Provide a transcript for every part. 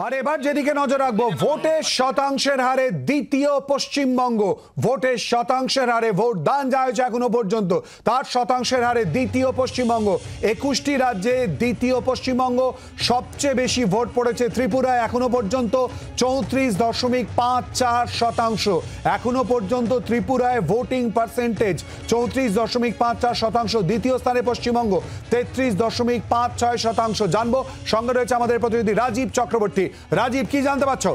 আর এবার যেদিকে নজর রাখবো, ভোটের শতাংশের হারে দ্বিতীয় পশ্চিমবঙ্গ। ভোটের শতাংশের হারে, ভোট দান যা হয়েছে এখনো পর্যন্ত তার শতাংশের হারে দ্বিতীয় পশ্চিমবঙ্গ। 21টি রাজ্যে দ্বিতীয় পশ্চিমবঙ্গ। সবচেয়ে বেশি ভোট পড়েছে ত্রিপুরায়, এখনো পর্যন্ত 34.54%। এখনো পর্যন্ত ত্রিপুরায় ভোটিং পার্সেন্টেজ 34.54%। দ্বিতীয় স্থানে পশ্চিমবঙ্গ 33.56%। জানবো, সঙ্গে রয়েছে আমাদের প্রতিনিধি রাজীব চক্রবর্তী। রাজীব, কি জানতে পারছো?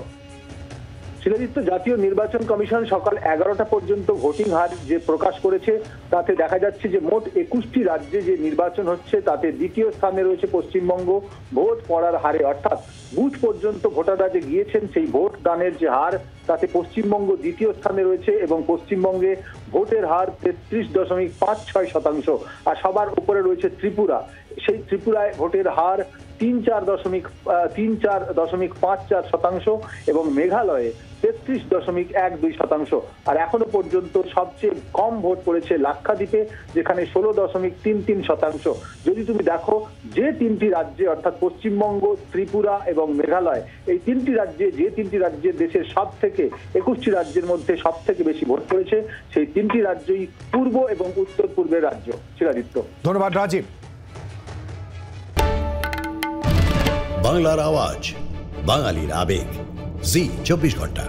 শিলাজিৎ, জাতীয় নির্বাচন কমিশন সকাল 11টা পর্যন্ত ভোটিং হার যে প্রকাশ করেছে তাতে দেখা যাচ্ছে যে মোট 21টি রাজ্যে যে নির্বাচন হচ্ছে তাতে দ্বিতীয় স্থানে রয়েছে পশ্চিমবঙ্গ ভোট পড়ার হারে, অর্থাৎ বুথ পর্যন্ত ভোটাররা যে গিয়েছেন সেই ভোট দানের যে হার তাতে পশ্চিমবঙ্গ দ্বিতীয় স্থানে রয়েছে এবং পশ্চিমবঙ্গে ভোটের হার 33.56%। আর সবার উপরে রয়েছে ত্রিপুরা। সেই ত্রিপুরায় ভোটের হার 34.54% এবং মেঘালয়ে 33.12%। আর এখনো পর্যন্ত সবচেয়ে কম ভোট পড়েছে লাক্ষাদ্বীপে, যেখানে 16.33%। যদি তুমি দেখো যে তিনটি রাজ্যে অর্থাৎ পশ্চিমবঙ্গ, ত্রিপুরা এবং মেঘালয়, এই তিনটি রাজ্যে দেশের সব থেকে 21টি রাজ্যের মধ্যে সব থেকে বেশি ভোট পড়েছে, সেই তিনটি রাজ্যই পূর্ব এবং উত্তর পূর্বের রাজ্য। শিলাদিত্য, ধন্যবাদ রাজীব। বাংলার আওয়াজ, বাঙালির আবেগ, জি 24 ঘন্টা।